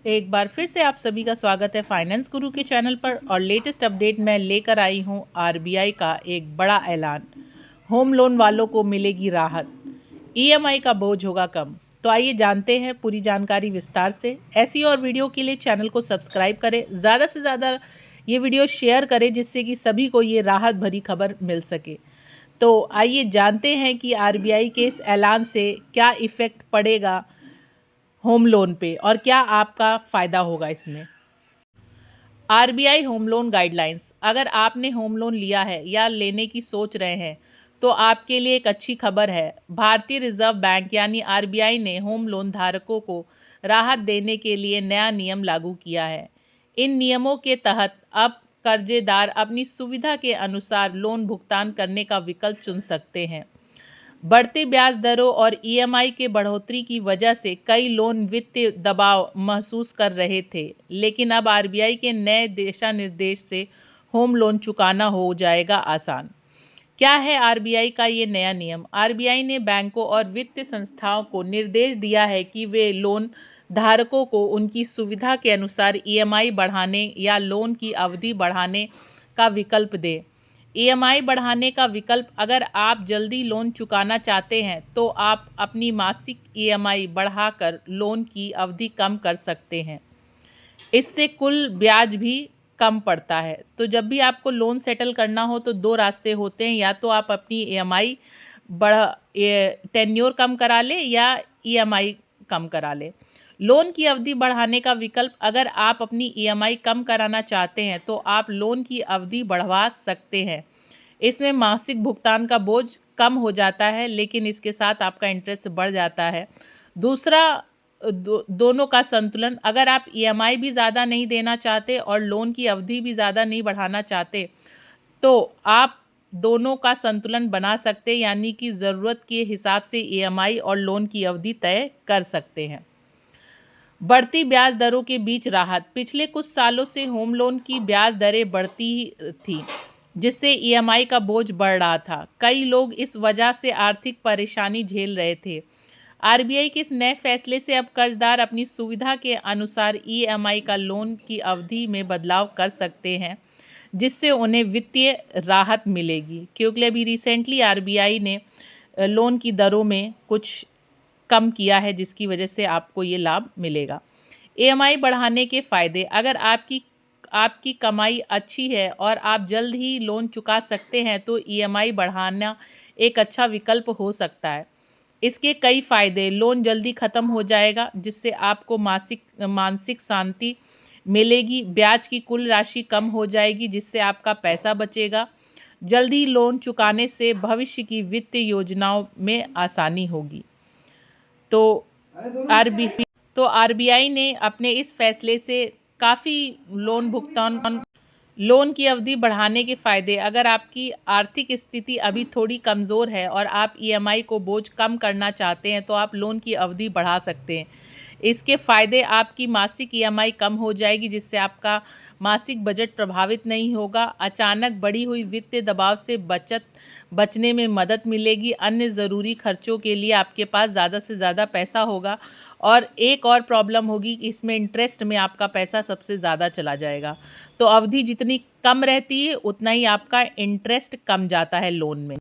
एक बार फिर से आप सभी का स्वागत है फाइनेंस गुरु के चैनल पर। और लेटेस्ट अपडेट मैं लेकर आई हूं आरबीआई का एक बड़ा ऐलान। होम लोन वालों को मिलेगी राहत, ईएमआई का बोझ होगा कम। तो आइए जानते हैं पूरी जानकारी विस्तार से। ऐसी और वीडियो के लिए चैनल को सब्सक्राइब करें, ज़्यादा से ज़्यादा ये वीडियो शेयर करें जिससे कि सभी को ये राहत भरी खबर मिल सके। तो आइए जानते हैं कि आरबीआई के इस ऐलान से क्या इफ़ेक्ट पड़ेगा होम लोन पे और क्या आपका फ़ायदा होगा इसमें। RBI home loan guidelines. अगर आपने होम लोन लिया है या लेने की सोच रहे हैं तो आपके लिए एक अच्छी खबर है। भारतीय रिजर्व बैंक यानी आरबीआई ने होम लोन धारकों को राहत देने के लिए नया नियम लागू किया है। इन नियमों के तहत अब कर्जेदार अपनी सुविधा के अनुसार लोन भुगतान करने का विकल्प चुन सकते हैं। बढ़ते ब्याज दरों और ईएमआई के बढ़ोतरी की वजह से कई लोन वित्तीय दबाव महसूस कर रहे थे, लेकिन अब आरबीआई के नए दिशा निर्देश से होम लोन चुकाना हो जाएगा आसान। क्या है आरबीआई का ये नया नियम? आरबीआई ने बैंकों और वित्तीय संस्थाओं को निर्देश दिया है कि वे लोन धारकों को उनकी सुविधा के अनुसार ईएमआई बढ़ाने या लोन की अवधि बढ़ाने का विकल्प दें। ईएमआई बढ़ाने का विकल्प: अगर आप जल्दी लोन चुकाना चाहते हैं तो आप अपनी मासिक ईएमआई बढ़ाकर लोन की अवधि कम कर सकते हैं। इससे कुल ब्याज भी कम पड़ता है। तो जब भी आपको लोन सेटल करना हो तो दो रास्ते होते हैं, या तो आप अपनी ईएमआई टेन्योर कम करा ले या ईएमआई कम करा ले। लोन की अवधि बढ़ाने का विकल्प: अगर आप अपनी ईएमआई कम कराना चाहते हैं तो आप लोन की अवधि बढ़वा सकते हैं। इसमें मासिक भुगतान का बोझ कम हो जाता है, लेकिन इसके साथ आपका इंटरेस्ट बढ़ जाता है। दूसरा, दोनों का संतुलन: अगर आप ईएमआई भी ज़्यादा नहीं देना चाहते और लोन की अवधि भी ज़्यादा नहीं बढ़ाना चाहते तो आप दोनों का संतुलन बना सकते, यानी कि ज़रूरत के हिसाब से ईएमआई और लोन की अवधि तय कर सकते हैं। बढ़ती ब्याज दरों के बीच राहत: पिछले कुछ सालों से होम लोन की ब्याज दरें बढ़ती थी, जिससे ईएमआई का बोझ बढ़ रहा था। कई लोग इस वजह से आर्थिक परेशानी झेल रहे थे। आरबीआई के इस नए फैसले से अब कर्जदार अपनी सुविधा के अनुसार ईएमआई का लोन की अवधि में बदलाव कर सकते हैं, जिससे उन्हें वित्तीय राहत मिलेगी। क्योंकि अभी रिसेंटली आरबीआई ने लोन की दरों में कुछ कम किया है, जिसकी वजह से आपको ये लाभ मिलेगा। ईएमआई बढ़ाने के फ़ायदे: अगर आपकी कमाई अच्छी है और आप जल्द ही लोन चुका सकते हैं तो ईएमआई बढ़ाना एक अच्छा विकल्प हो सकता है। इसके कई फ़ायदे: लोन जल्दी ख़त्म हो जाएगा जिससे आपको मानसिक शांति मिलेगी। ब्याज की कुल राशि कम हो जाएगी जिससे आपका पैसा बचेगा। जल्दी लोन चुकाने से भविष्य की वित्तीय योजनाओं में आसानी होगी। तो आरबीआई ने अपने इस फैसले से काफ़ी लोन की अवधि बढ़ाने के फ़ायदे: अगर आपकी आर्थिक स्थिति अभी थोड़ी कमज़ोर है और आप ईएमआई को बोझ कम करना चाहते हैं तो आप लोन की अवधि बढ़ा सकते हैं। इसके फ़ायदे: आपकी मासिक ईएमआई कम हो जाएगी जिससे आपका मासिक बजट प्रभावित नहीं होगा। अचानक बढ़ी हुई वित्तीय दबाव से बचने में मदद मिलेगी। अन्य ज़रूरी खर्चों के लिए आपके पास ज़्यादा से ज़्यादा पैसा होगा। और एक और प्रॉब्लम होगी कि इसमें इंटरेस्ट में आपका पैसा सबसे ज़्यादा चला जाएगा। तो अवधि जितनी कम रहती है उतना ही आपका इंटरेस्ट कम जाता है लोन में।